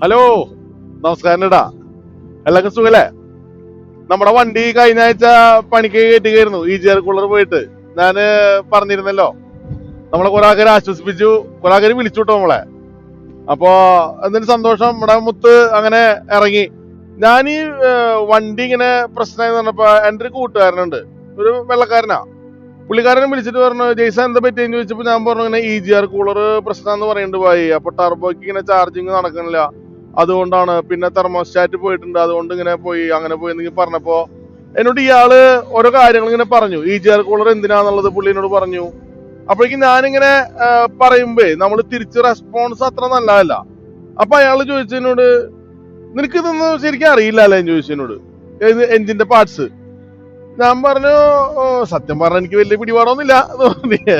Hello, നമസ്കാരം. എല്ലാവർക്കും സുഖല്ലേ? നമ്മുടെ വണ്ടി കഴിഞ്ഞ ആഴ്ച പണിക്ക് കയറ്റുകയായിരുന്നു. EGR കൂളർ പോയിട്ട് ഞാന് പറഞ്ഞിരുന്നല്ലോ. നമ്മളെ കുറെ ആൾക്കാരെ ആശ്വസിപ്പിച്ചു, കുറെ ആൾക്കാര് വിളിച്ചുട്ടോ നമ്മളെ. അപ്പോ എന്തൊരു സന്തോഷം. നമ്മുടെ മുത്ത് അങ്ങനെ ഇറങ്ങി. ഞാൻ ഈ വണ്ടി ഇങ്ങനെ പ്രശ്നമായി പറഞ്ഞപ്പോ എൻ്റെ ഒരു കൂട്ടുകാരനുണ്ട്, ഒരു വെള്ളക്കാരനാ. പുള്ളിക്കാരനെ വിളിച്ചിട്ട് പറഞ്ഞു, ജയ്സൺ എന്താ പറ്റിയെന്ന് ചോദിച്ചപ്പോൾ ഞാൻ പറഞ്ഞു, ഇങ്ങനെ EGR കൂളർ പ്രശ്നമാണെന്ന് പറയുന്നുണ്ട് പോയി. അപ്പൊ ടർബോയ്ക്ക് ഇങ്ങനെ ചാർജിങ് നടക്കണില്ല, അതുകൊണ്ടാണ്. പിന്നെ തെർമോസ്റ്റാറ്റ് പോയിട്ടുണ്ട്, അതുകൊണ്ട് ഇങ്ങനെ പോയി, അങ്ങനെ പോയി എന്നൊക്കെ പറഞ്ഞപ്പോ എന്നോട് ഇയാള് ഓരോ കാര്യങ്ങൾ ഇങ്ങനെ പറഞ്ഞു. EGR കൂളർ എന്തിനാന്നുള്ളത് പുള്ളി എന്നോട് പറഞ്ഞു. അപ്പോഴേക്കും ഞാനിങ്ങനെ പറയുമ്പേ നമ്മൾ തിരിച്ച് റെസ്പോൺസ് അത്ര നല്ലതല്ല. അപ്പൊ അയാള് ചോദിച്ചു എന്നോട്, നിനക്ക് ഇതൊന്നും ശരിക്കും അറിയില്ല അല്ലേ എന്ന് ചോദിച്ചു എന്നോട്, എഞ്ചിന്റെ പാർട്സ്. ഞാൻ പറഞ്ഞു, സത്യം പറഞ്ഞ എനിക്ക് വലിയ പിടിപാടൊന്നുമില്ല തോന്നിയേ.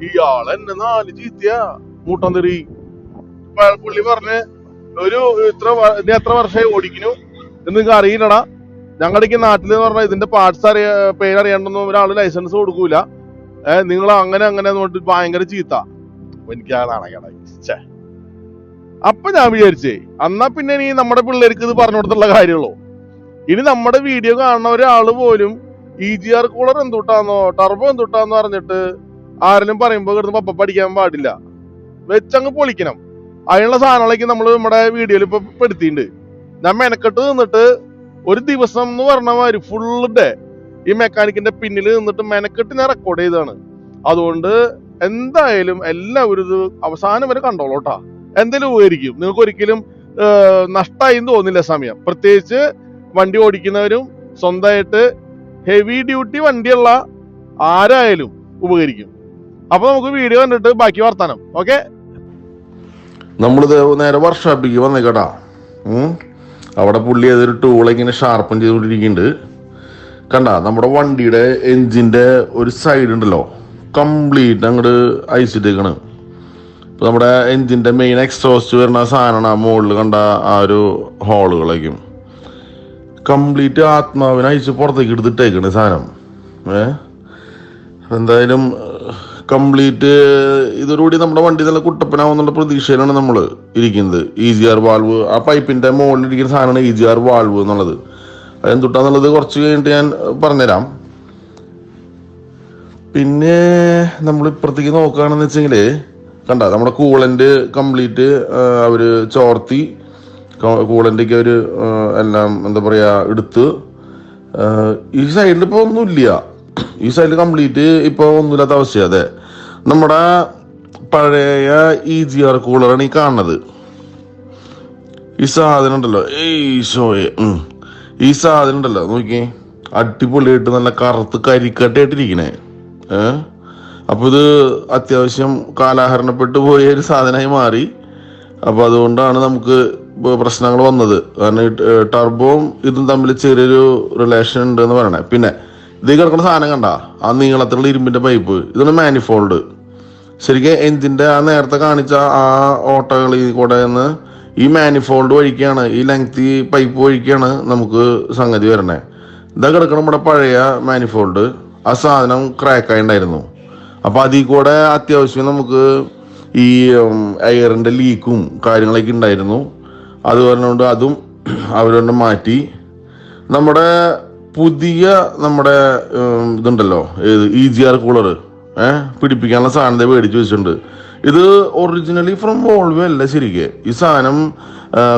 ഇയാളെന്നെ 4 ചീത്തയാ, മൂട്ടം തെറി. പുള്ളി പറഞ്ഞ്, എത്ര വർഷമായി ഓടിക്കുന്നു എന്ന് നിങ്ങൾക്ക് അറിയില്ലടാ. ഞങ്ങളുടെ നാട്ടിൽ എന്ന് പറഞ്ഞാൽ ഇതിന്റെ പാർട്സ് പേരറിയാണ്ടൊന്നും ഒരാള് ലൈസൻസ് കൊടുക്കൂല. നിങ്ങൾ അങ്ങനെ അങ്ങനെ പറഞ്ഞിട്ട് ഭയങ്കര ചീത്ത. എനിക്ക് ആ നാണക്കേടായി. അപ്പൊ ഞാൻ വിചാരിച്ചേ, എന്നാ പിന്നെ നീ നമ്മുടെ പിള്ളേർക്ക് ഇത് പറഞ്ഞു കൊടുത്തുള്ള കാര്യമുള്ളൂ. ഇനി നമ്മുടെ വീഡിയോ കാണുന്ന ഒരാള് പോലും EGR കൂളർ എന്തുട്ടാന്നോ ടർബോ എന്തുട്ടാന്ന് പറഞ്ഞിട്ട് ആരെങ്കിലും പറയുമ്പോ കിടന്ന് പപ്പ പഠിക്കാൻ പാടില്ല. വെച്ചങ്ങ് പൊളിക്കണം. അതിനുള്ള സാധനങ്ങളൊക്കെ നമ്മൾ നമ്മുടെ വീഡിയോയിൽ ഇപ്പൊ പെടുത്തിയിട്ടുണ്ട്. ഞാൻ മെനക്കെട്ട് നിന്നിട്ട് ഒരു ദിവസം എന്ന് പറഞ്ഞ മാതിരി ഫുള്ള് ഡേ ഈ മെക്കാനിക്കിന്റെ പിന്നിൽ നിന്നിട്ട് മെനക്കെട്ട് ഞാൻ റെക്കോർഡ് ചെയ്തതാണ്. അതുകൊണ്ട് എന്തായാലും എല്ലാവരും ഇത് അവസാനം വരെ കണ്ടോളൂട്ടാ. എന്തെങ്കിലും ഉപകരിക്കും. നിങ്ങൾക്ക് ഒരിക്കലും നഷ്ടമായി തോന്നില്ല സമയം. പ്രത്യേകിച്ച് വണ്ടി ഓടിക്കുന്നവരും സ്വന്തമായിട്ട് ഹെവി ഡ്യൂട്ടി വണ്ടിയുള്ള ആരായാലും ഉപകരിക്കും. അപ്പൊ നമുക്ക് വീഡിയോ കണ്ടിട്ട് ബാക്കി വർത്താനം. ഓക്കെ, നമ്മളിത് നേരെ വർക്ക്ഷോപ്പിക്ക് വന്നേക്കട്ടാ. അവിടെ പുള്ളി ഏതൊരു ടൂൾ ഇങ്ങനെ ഷാർപ്പൻ ചെയ്തുകൊണ്ടിരിക്കുന്നുണ്ട്. കണ്ട, നമ്മുടെ വണ്ടിയുടെ എഞ്ചിന്റെ ഒരു സൈഡ് ഉണ്ടല്ലോ, കംപ്ലീറ്റ് അങ്ങോട്ട് അയച്ചിട്ടേക്കാണ്. ഇപ്പൊ നമ്മുടെ എഞ്ചിന്റെ മെയിൻ എക്സോസ്റ്റ് വരുന്ന സാധനമാണ് ആ മുകളിൽ കണ്ട ആ ഒരു ഹോളുകളേക്കും കംപ്ലീറ്റ് ആത്മാവിനെ അയച്ച് പുറത്തേക്ക് എടുത്തിട്ടേക്കണ് സാധനം. എന്തായാലും കംപ്ലീറ്റ് ഇതോടുകൂടി നമ്മുടെ വണ്ടി നല്ല കുട്ടപ്പനാവുന്നുള്ള പ്രതീക്ഷയിലാണ് നമ്മൾ ഇരിക്കുന്നത്. EGR വാൾവ്, ആ പൈപ്പിന്റെ മുകളിൽ ഇരിക്കുന്ന സാധനമാണ് EGR വാൾവ് എന്നുള്ളത്. അതെന്തുട്ടാന്നുള്ളത് കുറച്ച് കഴിഞ്ഞിട്ട് ഞാൻ പറഞ്ഞുതരാം. പിന്നെ നമ്മൾ ഇപ്പുറത്തേക്ക് നോക്കുകയാണെന്ന് വെച്ചെങ്കില് കണ്ട, നമ്മുടെ കൂളന്റ് കംപ്ലീറ്റ് അവര് ചോർത്തി, കൂളന്റൊക്കെ അവര് എല്ലാം എന്താ പറയാ എടുത്ത്. ഈ സൈഡിൽ ഇപ്പൊ ഒന്നുമില്ല. ഈ സൈഡിൽ കംപ്ലീറ്റ് ഇപ്പൊ ഒന്നുമില്ലാത്ത അവസ്ഥ. അതെ, നമ്മുടെ പഴയ EGR കൂളറാണ് ഈ കാണുന്നത്. ഈ സാധനം ഉണ്ടല്ലോ, ഈ സാധനം ഉണ്ടല്ലോ, നോക്കിയേ, അടിപൊളിയായിട്ട് നല്ല കറുത്ത് കരിക്കട്ടായിട്ടിരിക്കണേ. അപ്പൊ ഇത് അത്യാവശ്യം കാലാഹരണപ്പെട്ടു പോയ ഒരു സാധനമായി മാറി. അപ്പൊ അതുകൊണ്ടാണ് നമുക്ക് പ്രശ്നങ്ങൾ വന്നത്. കാരണം ടർബോവും ഇതും തമ്മിൽ ചെറിയൊരു റിലേഷൻ ഉണ്ട് എന്ന് പറയണേ. പിന്നെ ഇത് കിടക്കുന്ന സാധനം കണ്ട, ആ നീളത്തിലുള്ള ഇരുമ്പിന്റെ പൈപ്പ്, ഇതാണ് മാനിഫോൾഡ്. ശരിക്കും എഞ്ചിന്റെ ആ നേരത്തെ കാണിച്ച ആ ഓട്ടകളിൽ കൂടെ നിന്ന് ഈ മാനിഫോൾഡ് വഴിക്കാണ്, ഈ ലെങ്തി പൈപ്പ് വഴിക്കാണ് നമുക്ക് സംഗതി വരണേ. ഇതാ കിടക്കണം നമ്മുടെ പഴയ മാനിഫോൾഡ്. ആ സാധനം ക്രാക്കായി ഉണ്ടായിരുന്നു. അപ്പൊ അതിൽ കൂടെ അത്യാവശ്യം നമുക്ക് ഈ എയറിന്റെ ലീക്കും കാര്യങ്ങളൊക്കെ ഉണ്ടായിരുന്നു. അത് പറഞ്ഞുകൊണ്ട് അതും അവരൊന്ന് മാറ്റി. നമ്മുടെ പുതിയ നമ്മുടെ ഇതുണ്ടല്ലോ, EGR കൂളർ പിടിപ്പിക്കാനുള്ള സാധനത്തെ മേടിച്ച് വെച്ചിട്ടുണ്ട്. ഇത് ഒറിജിനലി ഫ്രം വോൾവോ അല്ല. ശരിക്കും ഈ സാധനം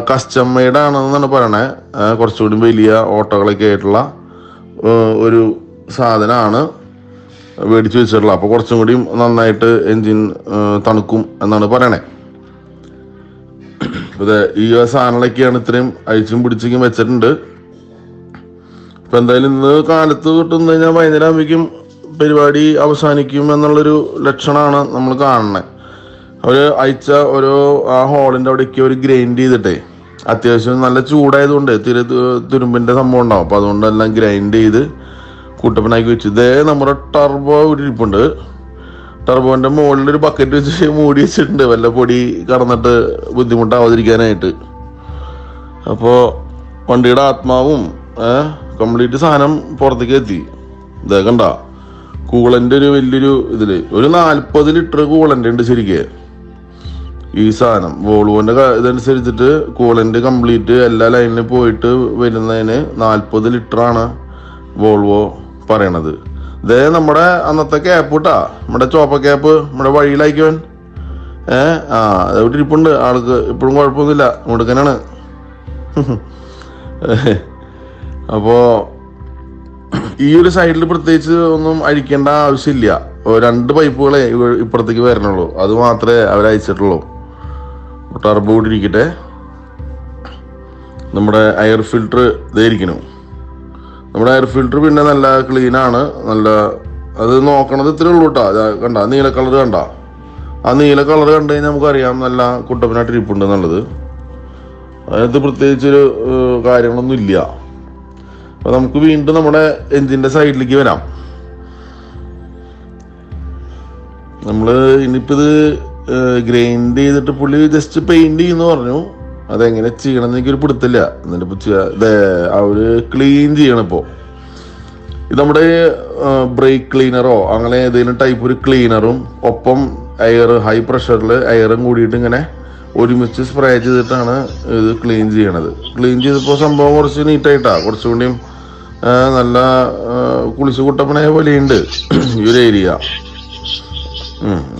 കസ്റ്റം മെയ്ഡ് ആണെന്നാണ് പറയണേ. കുറച്ചുകൂടി വലിയ ഓട്ടോകളൊക്കെ ആയിട്ടുള്ള ഒരു സാധനമാണ് മേടിച്ച് വെച്ചിട്ടുള്ളത്. അപ്പോൾ കുറച്ചും കൂടി നന്നായിട്ട് എൻജിൻ തണുക്കും എന്നാണ് പറയണേ. അതെ, ഈ സാധനങ്ങളൊക്കെയാണ് ഇത്രയും അഴിച്ചും പിടിച്ചും വെച്ചിട്ടുണ്ട്. ഇപ്പൊ എന്തായാലും ഇന്ന് കാലത്ത് തൊട്ടുന്ന് കഴിഞ്ഞാൽ വൈകുന്നേരം ആകുമ്പോഴേക്കും പരിപാടി അവസാനിക്കും എന്നുള്ളൊരു ലക്ഷണമാണ് നമ്മൾ കാണുന്നത്. അവര് അയച്ച ഓരോ ആ ഹോളിന്റെ അവിടേക്ക് ഒരു ഗ്രൈൻഡ് ചെയ്തിട്ടേ, അത്യാവശ്യം നല്ല ചൂടായതുകൊണ്ട് തുരുമ്പിന്റെ സംഭവം ഉണ്ടാവും. അപ്പൊ അതുകൊണ്ടെല്ലാം ഗ്രൈൻഡ് ചെയ്ത് കൂട്ടപ്പനാക്കി വെച്ചു. ഇതേ നമ്മുടെ ടർബോ ഒരു ഇരിപ്പുണ്ട്. ടർബോന്റെ മുകളിൽ ഒരു ബക്കറ്റ് വെച്ച് മൂടി വെച്ചിട്ടുണ്ട്, വല്ല പൊടി കടന്നിട്ട് ബുദ്ധിമുട്ടാവാതിരിക്കാനായിട്ട്. അപ്പോ വണ്ടിയുടെ ആത്മാവും കംപ്ലീറ്റ് സാധനം പുറത്തേക്ക് എത്തി. ഇതേ കണ്ട, കൂളന്റെ ഒരു വലിയൊരു ഇതില് ഒരു 40 ലിറ്റർ കൂളന്റ് ഉണ്ട് ശരിക്ക്. ഈ സാധനം വോൾവോന്റെ ഇതനുസരിച്ചിട്ട് കൂളന്റ് കംപ്ലീറ്റ് എല്ലാ ലൈനിലും പോയിട്ട് വരുന്നതിന് 40 ലിറ്ററാണ് വോൾവോ പറയണത്. ഇതേ നമ്മുടെ അന്നത്തെ ക്യാപ്പ് കിട്ടാ, നമ്മുടെ ചോപ്പ ക്യാപ്പ് നമ്മുടെ വഴിയിലായിക്കവൻ അതവിടെ ഇരിപ്പുണ്ട്. ആൾക്ക് ഇപ്പോഴും കുഴപ്പമൊന്നുമില്ല, മുടുക്കനാണ്. അപ്പോ ഈ ഒരു സൈഡിൽ പ്രത്യേകിച്ച് ഒന്നും അഴിക്കേണ്ട ആവശ്യമില്ല. 2 പൈപ്പുകളെ ഇപ്പുറത്തേക്ക് വരണുള്ളൂ, അത് മാത്രമേ അവരയച്ചിട്ടുള്ളൂ. ടർബോ ഇരിക്കട്ടെ. നമ്മുടെ എയർ ഫിൽറ്റർ ഇതായിരിക്കുന്നു. നമ്മുടെ എയർ ഫിൽറ്റർ പിന്നെ നല്ല ക്ലീനാണ്, നല്ല അത് നോക്കണത് ഇത്രേ ഉള്ളൂ കേട്ടോ. കണ്ട നീല കളർ കണ്ട, ആ നീല കളർ കണ്ടു കഴിഞ്ഞാൽ നമുക്കറിയാം നല്ല കുട്ടപ്പനായിട്ട് ഇരിപ്പുണ്ട് എന്നുള്ളത്. അതിനകത്ത് പ്രത്യേകിച്ചൊരു കാര്യങ്ങളൊന്നും ഇല്ല. അപ്പൊ നമുക്ക് വീണ്ടും നമ്മുടെ എഞ്ചിന്റെ സൈഡിലേക്ക് വരാം. നമ്മള് ഇനിയിപ്പോ ഇത് ഗ്രൈൻഡ് ചെയ്തിട്ട് പുള്ളി ജസ്റ്റ് പെയിന്റ് ചെയ്യുന്നു പറഞ്ഞു. അതെങ്ങനെ ചെയ്യണമെന്ന് എനിക്കൊരു പിടുത്തില്ല. എന്നിട്ട് അവര് ക്ലീൻ ചെയ്യണം. ഇപ്പോ ഇത് നമ്മുടെ ബ്രേക്ക് ക്ലീനറോ അങ്ങനെ ഏതെങ്കിലും ടൈപ്പ് ഒരു ക്ലീനറും ഒപ്പം എയർ ഹൈ പ്രഷറിൽ എയറും കൂടിയിട്ട് ഇങ്ങനെ ഒരുമിച്ച് സ്പ്രേ ചെയ്തിട്ടാണ് ഇത് ക്ലീൻ ചെയ്യണത്. ക്ലീൻ ചെയ്തപ്പോൾ സംഭവം കുറച്ച് നീറ്റായിട്ടാ, കുറച്ചുകൂടിയും നല്ല കുളിച്ചു കുട്ടപ്പനായ പോലെയുണ്ട് ഈ ഒരു ഏരിയ.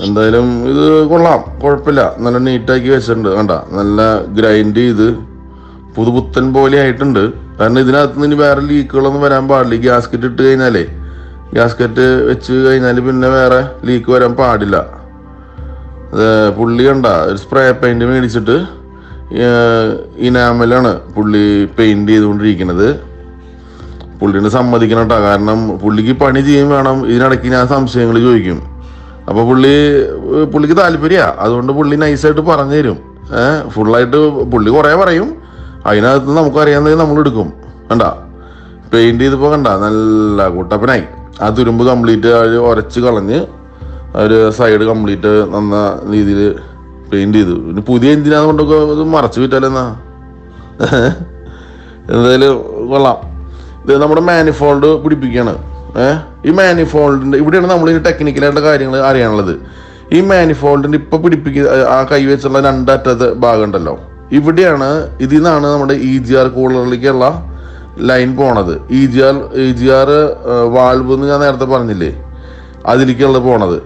എന്തായാലും ഇത് കൊള്ളാം, കുഴപ്പമില്ല, നല്ല നീറ്റാക്കി വെച്ചിട്ടുണ്ട്. കണ്ട നല്ല ഗ്രൈൻഡ് ചെയ്ത് പുതുപുത്തൻ പോലെ ആയിട്ടുണ്ട്. കാരണം ഇതിനകത്ത് നിന്ന് ഇനി വേറെ ലീക്കുകളൊന്നും വരാൻ പാടില്ല. ഗ്യാസ്കറ്റ് ഇട്ട് കഴിഞ്ഞാലേ, ഗ്യാസ്കറ്റ് വെച്ച് കഴിഞ്ഞാൽ പിന്നെ വേറെ ലീക്ക് വരാൻ പാടില്ല. പുള്ളി കണ്ട ഒരു സ്പ്രേ പെയിന്റ് മേടിച്ചിട്ട് ഇനാമലാണ് പുള്ളി പെയിന്റ് ചെയ്തുകൊണ്ടിരിക്കുന്നത്. പുള്ളിനെ സമ്മതിക്കണം കേട്ടോ, കാരണം പുള്ളിക്ക് പണി ചെയ്യും വേണം. ഇതിനിടയ്ക്ക് ഞാൻ സംശയങ്ങൾ ചോദിക്കും. അപ്പൊ പുള്ളിക്ക് താല്പര്യ, അതുകൊണ്ട് പുള്ളി നൈസായിട്ട് പറഞ്ഞു തരും. ഫുള്ളായിട്ട് പുള്ളി കുറെ പറയും, അതിനകത്ത് നമുക്കറിയാവുന്നത് നമ്മൾ എടുക്കും. കണ്ട പെയിന്റ് ചെയ്തപ്പോ കണ്ട നല്ല കുട്ടപ്പനായി. ആ തുരുമ്പ് കംപ്ലീറ്റ് ഉരച്ച് കളഞ്ഞ് ഒരു സൈഡ് കംപ്ലീറ്റ് നന്ന രീതിയിൽ പെയിന്റ് ചെയ്തു. പിന്നെ പുതിയ എഞ്ചിനാന്ന് കൊണ്ടൊക്കെ ഇത് മറച്ചു വിറ്റാലെന്നാ. എന്തായാലും കൊള്ളാം. ഇത് നമ്മുടെ മാനിഫോൾഡ് പിടിപ്പിക്കുകയാണ്. ഈ മാനിഫോൾഡിന്റെ ഇവിടെയാണ് നമ്മൾ ഈ ടെക്നിക്കലായിട്ടുള്ള കാര്യങ്ങൾ അറിയാനുള്ളത്. ഈ മാനിഫോൾഡിന്റെ ഇപ്പൊ ആ കൈ വെച്ചുള്ള 2 അറ്റത്തെ ഭാഗം ഉണ്ടല്ലോ, ഇവിടെയാണ് ഇതിൽ നിന്നാണ് നമ്മുടെ EGR കൂളറിലേക്കുള്ള ലൈൻ പോണത്. EGR വാൾവ് എന്ന് ഞാൻ നേരത്തെ പറഞ്ഞില്ലേ, അതിലേക്കുള്ള പോണത്.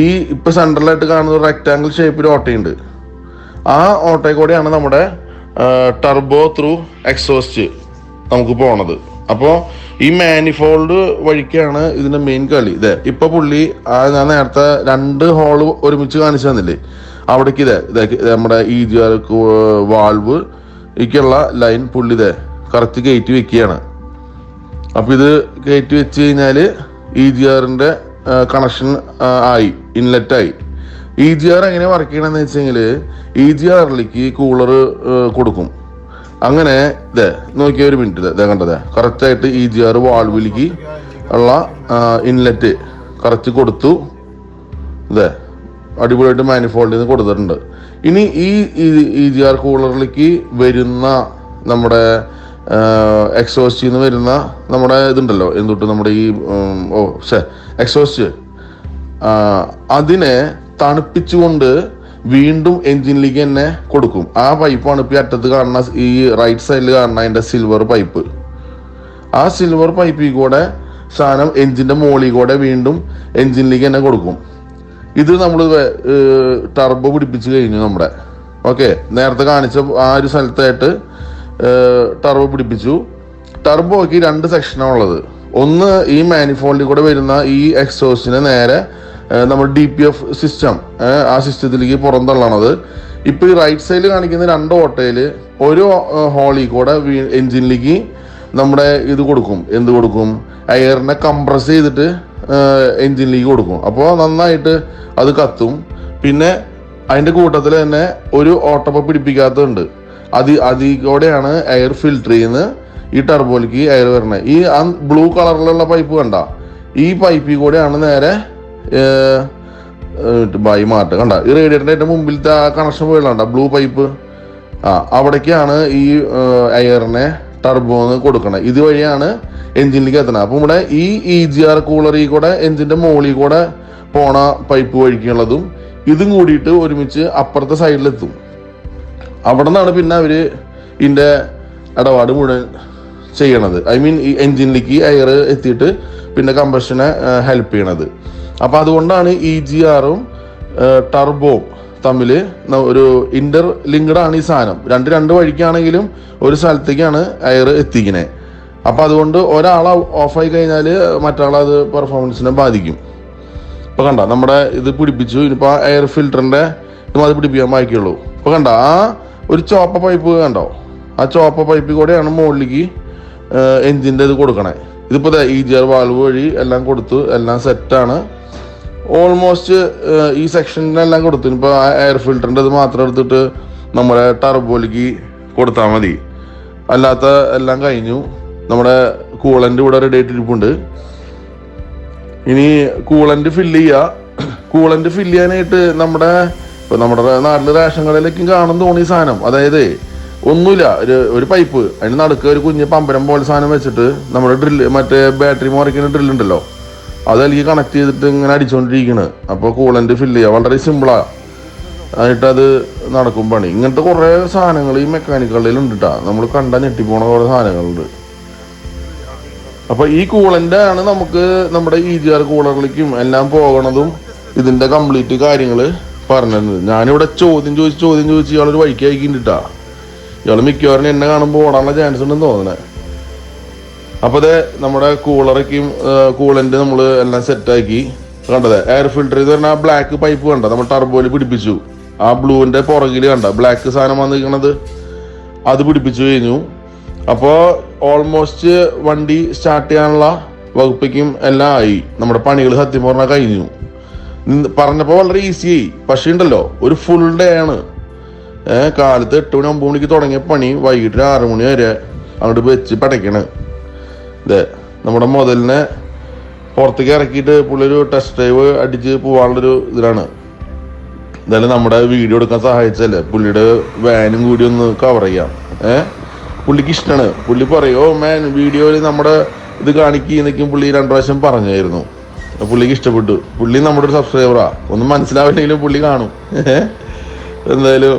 ഈ ഇപ്പൊ സെൻട്രലായിട്ട് കാണുന്ന ഒരു റെക്ടാങ്കിൾ ഷേപ്പിൽ ഓട്ടയുണ്ട്. ആ ഓട്ടയിൽ കൂടെയാണ് നമ്മുടെ ടർബോ ത്രൂ എക്സോസ്റ്റ് നമുക്ക് പോണത്. അപ്പോൾ ഈ മാനിഫോൾഡ് വഴിക്കാണ് ഇതിന്റെ മെയിൻ കളി. ഇപ്പൊ പുള്ളി ഞാൻ നേരത്തെ 2 ഹോള് ഒരുമിച്ച് കാണിച്ചു തന്നില്ലേ, അവിടേക്ക് നമ്മുടെ EGR വാൾവ് ക്കുള്ള ലൈൻ പുള്ളി കറക്റ്റ് കയറ്റി വെക്കുകയാണ്. അപ്പൊ ഇത് കയറ്റി വെച്ച് കഴിഞ്ഞാല് EGRന്റെ കണക്ഷൻ ആയി, ഇൻലെറ്റായി. EGR എങ്ങനെ വർക്ക് ചെയ്യണമെന്ന് വെച്ചെങ്കില് EGRലേക്ക് കൂളർ കൊടുക്കും. അങ്ങനെ നോക്കിയ ഒരു മിനിറ്റ് കണ്ടത് കറക്റ്റായിട്ട് EGR വാൾവിലേക്ക് ഉള്ള ഇൻലെറ്റ് കറക്റ്റ് കൊടുത്തു. അടിപൊളിയായിട്ട് മാനിഫോൾഡിൽ നിന്ന് കൊടുത്തിട്ടുണ്ട്. ഇനി ഈ EGR കൂളറിലേക്ക് വരുന്ന നമ്മുടെ എക്സോസ്റ്റിൽ നിന്ന് വരുന്ന നമ്മുടെ ഇതുണ്ടല്ലോ, എന്തൊട്ട് നമ്മുടെ ഈ എക്സോസ്റ്റ്, അതിനെ തണുപ്പിച്ചുകൊണ്ട് വീണ്ടും എഞ്ചിനിലേക്ക് തന്നെ കൊടുക്കും. ആ പൈപ്പാണ് ഇപ്പൊ അറ്റത്ത് കാണുന്ന ഈ റൈറ്റ് സൈഡിൽ കാണുന്ന അതിന്റെ സിൽവർ പൈപ്പ്. ആ സിൽവർ പൈപ്പിൽ കൂടെ സാധനം എഞ്ചിന്റെ മോളിൽ കൂടെ വീണ്ടും എഞ്ചിനിലേക്ക് തന്നെ കൊടുക്കും. ഇത് നമ്മൾ ടർബോ പിടിപ്പിച്ച് കഴിഞ്ഞു നമ്മുടെ. ഓക്കെ, നേരത്തെ കാണിച്ച ആ ഒരു സ്ഥലത്തായിട്ട് ടർബോ പിടിപ്പിച്ചു. ടർബോയ്ക്ക് 2 സെക്ഷനാണ് ഉള്ളത്. ഒന്ന് ഈ മാനിഫോൾഡിൽ കൂടെ വരുന്ന ഈ എക്സോസ്റ്റിനെ നേരെ നമ്മുടെ DPF സിസ്റ്റം, ആ സിസ്റ്റത്തിലേക്ക് പുറന്തള്ളണത്. ഇപ്പൊ ഈ റൈറ്റ് സൈഡിൽ കാണിക്കുന്ന 2 ഓട്ടയില് ഒരു ഹോളിൽ കൂടെ എഞ്ചിനിലേക്ക് നമ്മുടെ ഇത് കൊടുക്കും. എന്ത് കൊടുക്കും? എയറിനെ കംപ്രസ് ചെയ്തിട്ട് എഞ്ചിനിലേക്ക് കൊടുക്കും. അപ്പോൾ നന്നായിട്ട് അത് കത്തും. പിന്നെ അതിന്റെ കൂട്ടത്തിൽ തന്നെ ഒരു ഓട്ടപ്പ പിടിപ്പിക്കാത്തതുണ്ട്. അതിലൂടെയാണ് എയർ ഫിൽറ്റർ ചെയ്യുന്നത് ഈ ടർബോയിലേക്ക് എയർ വരണത്. ഈ ബ്ലൂ കളറിലുള്ള പൈപ്പ് കണ്ട, ഈ പൈപ്പിൽ കൂടെയാണ് നേരെ മാറ്റം കണ്ട. ഈ റേഡിയേറ്ററിന്റെ ഏറ്റവും മുമ്പിലത്തെ ആ കണക്ഷൻ പോയില്ല ബ്ലൂ പൈപ്പ്, അവിടേക്കാണ് ഈ എയറിനെ ടർബോന്ന് കൊടുക്കണത്. ഇതുവഴിയാണ് എഞ്ചിനിലേക്ക് എത്തണത്. അപ്പൊ ഇവിടെ ഈ EGR കൂളറിൽ കൂടെ എഞ്ചിന്റെ മോളിൽ കൂടെ പോണ പൈപ്പ് വഴിക്കുള്ളതും ഇതും കൂടിയിട്ട് ഒരുമിച്ച് അപ്പുറത്തെ സൈഡിലെത്തും. അവിടെ നിന്നാണ് പിന്നെ അവർ ഇതിൻ്റെ ഇടപാട് മുഴുവൻ ചെയ്യണത്. ഐ മീൻ ഈ എൻജിനിലേക്ക് എയർ എത്തിയിട്ട് പിന്നെ കമ്പഷനെ ഹെൽപ്പ് ചെയ്യണത്. അപ്പോൾ അതുകൊണ്ടാണ് EGR-ഉം ടർബോ തമ്മിൽ ഒരു ഇന്റർ ലിങ്ക്ഡ് ആണ് ഈ സാധനം. രണ്ട് വഴിക്കാണെങ്കിലും ഒരു സ്ഥലത്തേക്കാണ് എയർ എത്തിക്കണേ. അപ്പോൾ അതുകൊണ്ട് ഒരാൾ ഓഫായി കഴിഞ്ഞാൽ മറ്റാളത് പെർഫോമൻസിനെ ബാധിക്കും. ഇപ്പോൾ കണ്ട നമ്മുടെ ഇത് പിടിപ്പിച്ചു. ഇനിയിപ്പോൾ എയർ ഫിൽറ്ററിൻ്റെ ഇതും അത് പിടിപ്പിക്കാൻ ബാക്കിയുള്ളൂ. ഇപ്പോൾ കണ്ട ആ ഒരു ചോപ്പ പൈപ്പ് കണ്ടോ, ആ ചോപ്പ പൈപ്പിൽ കൂടെയാണ് മുകളിലേക്ക് എൻജിൻ്റെ ഇത് കൊടുക്കണേ. ഇതിപ്പോൾ EGR വാൽവ് വഴി എല്ലാം കൊടുത്തു, എല്ലാം സെറ്റാണ്. ഓൾമോസ്റ്റ് ഈ സെക്ഷനിലെല്ലാം കൊടുത്തു. ഇപ്പോൾ എയർ ഫിൽറ്ററിൻ്റെ ഇത് മാത്രം എടുത്തിട്ട് നമ്മുടെ ടർബോയിലേക്ക് കൊടുത്താൽ മതി. അല്ലാത്ത എല്ലാം കഴിഞ്ഞു. നമ്മുടെ കൂളൻ്റ് ഇവിടെ റെഡി ആയിട്ടിരിപ്പുണ്ട്. ഇനി കൂളൻ്റ് ഫില്ല് ചെയ്യുക. കൂളൻ്റ് ഫില്ല് ചെയ്യാനായിട്ട് നമ്മുടെ നാട്ടിൽ റേഷൻ കടയിലേക്കും കാണും തോന്നിയ സാധനം. അതായത് ഒന്നുമില്ല, ഒരു പൈപ്പ്, അതിന് നടുക്ക് ഒരു കുഞ്ഞ് പമ്പരം പോലെ സാധനം വെച്ചിട്ട് നമ്മുടെ ഡ്രില്ല്, മറ്റേ ബാറ്ററി മറിക്കുന്ന ഡ്രില്ലുണ്ടല്ലോ, അതിലേക്ക് കണക്ട് ചെയ്തിട്ട് ഇങ്ങനെ അടിച്ചുകൊണ്ടിരിക്കണ്. അപ്പോൾ കൂളൻ്റ് ഫില്ല് ചെയ്യുക വളരെ സിമ്പിളാണ് ആയിട്ടത് നടക്കും പണി. ഇങ്ങനത്തെ കുറേ സാധനങ്ങൾ ഈ മെക്കാനിക്കുകളിൽ ഉണ്ട് കേട്ടോ. നമ്മൾ കണ്ടാൽ ഞെട്ടിപ്പോണ കുറേ സാധനങ്ങളുണ്ട്. അപ്പോൾ ഈ കൂളൻ്റ് ആണ് നമുക്ക് നമ്മുടെ EGR കൂളറിലേക്കും എല്ലാം പോകണതും ഇതിൻ്റെ കംപ്ലീറ്റ് കാര്യങ്ങൾ പറഞ്ഞത്. ഞാനിവിടെ ചോദ്യം ചോദിച്ച് ഇയാളൊരു വഴിക്ക് അയക്കിണ്ടിട്ടാ. ഇയാൾ മിക്കവാറും എന്നെ കാണുമ്പോൾ ഓടാനുള്ള ചാൻസ് ഉണ്ടെന്ന് തോന്നണേ. അപ്പോൾ അതെ നമ്മുടെ കൂളൻ്റ് നമ്മൾ എല്ലാം സെറ്റാക്കി. കണ്ടത് എയർ ഫിൽറ്റർ എന്ന് പറഞ്ഞാൽ ബ്ലാക്ക് പൈപ്പ് കണ്ട നമ്മൾ ടർബോയിൽ പിടിപ്പിച്ചു. ആ ബ്ലൂവിൻ്റെ പുറകിൽ കണ്ട ബ്ലാക്ക് സാധനം വന്നിരിക്കണത് അത് പിടിപ്പിച്ചു കഴിഞ്ഞു. അപ്പോൾ ഓൾമോസ്റ്റ് വണ്ടി സ്റ്റാർട്ട് ചെയ്യാനുള്ള വകുപ്പിക്കും എല്ലാം ആയി. നമ്മുടെ പണികൾ സത്യം പറഞ്ഞാൽ കഴിഞ്ഞു. പറഞ്ഞപ്പോൾ വളരെ ഈസിയായി. പക്ഷേ ഉണ്ടല്ലോ, ഒരു ഫുൾ ഡേ ആണ്. കാലത്ത് 8 മണി 9 മണിക്ക് തുടങ്ങിയ പണി വൈകിട്ട് 6 മണി വരെ അങ്ങോട്ട് വെച്ച് പടയ്ക്കണ്. ഇതെ നമ്മുടെ മുതലിനെ പുറത്തേക്ക് ഇറക്കിയിട്ട് പുള്ളി ഒരു ടെസ്റ്റ് ഡ്രൈവ് അടിച്ച് പോകാനുള്ളൊരു ഇതിലാണ്. എന്തായാലും നമ്മുടെ വീഡിയോ എടുക്കാൻ സഹായിച്ചല്ലേ, പുള്ളിയുടെ വാനും കൂടി ഒന്ന് കവർ ചെയ്യാം. പുള്ളിക്ക് ഇഷ്ടമാണ്. പുള്ളി പറയും, ഓ മാൻ വീഡിയോയിൽ നമ്മുടെ ഇത് കാണിക്കുന്നേക്കും പുള്ളി 2 പ്രാവശ്യം പറഞ്ഞായിരുന്നു. പുള്ളിക്ക് ഇഷ്ടപ്പെട്ടു. പുള്ളി നമ്മുടെ ഒരു സബ്സ്ക്രൈബറാ. ഒന്നും മനസ്സിലാവില്ലെങ്കിലും പുള്ളി കാണും. എന്തായാലും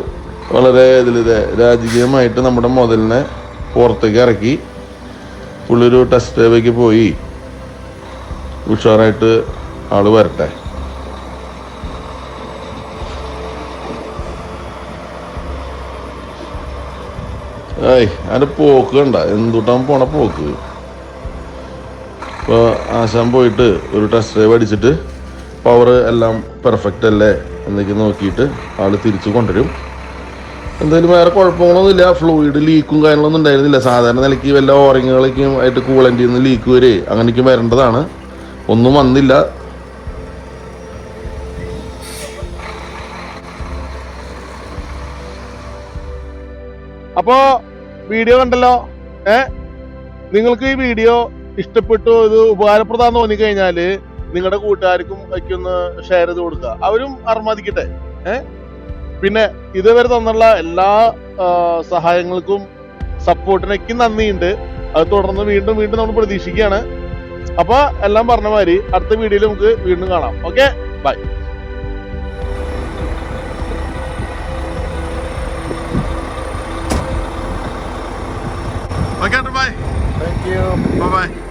വളരെ രാജകീയമായിട്ട് നമ്മുടെ മുതലിനെ പുറത്തേക്ക് ഇറക്കി പുള്ളി ഒരു ടെസ്റ്റ് ഡ്രൈവിലേക്ക് പോയി. ഉഷാറായിട്ട് ആള് വരട്ടെ. അതിൻ്റെ പോക്ക് കണ്ട, എന്തുട്ടാൻ പോണ പോക്ക്. ഇപ്പോൾ ആശാൻ പോയിട്ട് ഒരു ടെസ്റ്റ് ഡ്രൈവ് അടിച്ചിട്ട് പവർ എല്ലാം പെർഫെക്റ്റ് അല്ലേ എന്നൊക്കെ നോക്കിയിട്ട് ആൾ തിരിച്ചു കൊണ്ടുവരും. എന്തായാലും വേറെ കുഴപ്പങ്ങളൊന്നുമില്ല. ഫ്ലൂയിഡ് ലീക്കും കാര്യങ്ങളൊന്നും ഉണ്ടായിരുന്നില്ല. സാധാരണ നിലയ്ക്ക് വല്ല ഓറിങ്ങുകളൊക്കെയും ആയിട്ട് കൂളൻ്റിൽ നിന്ന് ലീക്ക് വരെ അങ്ങനെയൊക്കെ വരേണ്ടതാണ്. ഒന്നും വന്നില്ല. അപ്പോ വീഡിയോ കണ്ടല്ലോ. നിങ്ങൾക്ക് ഈ വീഡിയോ ഇഷ്ടപ്പെട്ടു, ഇത് ഉപകാരപ്രദമാണെന്ന് തോന്നിക്കഴിഞ്ഞാല് നിങ്ങളുടെ കൂട്ടുകാർക്കും ഒക്കെ ഒന്ന് ഷെയർ ചെയ്ത് കൊടുക്കുക. അവരും അർമാദിക്കട്ടെ. പിന്നെ ഇതുവരെ തന്നുള്ള എല്ലാ സഹായങ്ങൾക്കും സപ്പോർട്ടിനൊക്കെ നന്ദിയുണ്ട്. അത് തുടർന്ന് വീണ്ടും നമ്മൾ പ്രതീക്ഷിക്കുകയാണ്. അപ്പൊ എല്ലാം പറഞ്ഞ മാതിരി അടുത്ത വീഡിയോയിൽ നമുക്ക് വീണ്ടും കാണാം. Okay, bye. Okay, bye. Thank you. Bye-bye.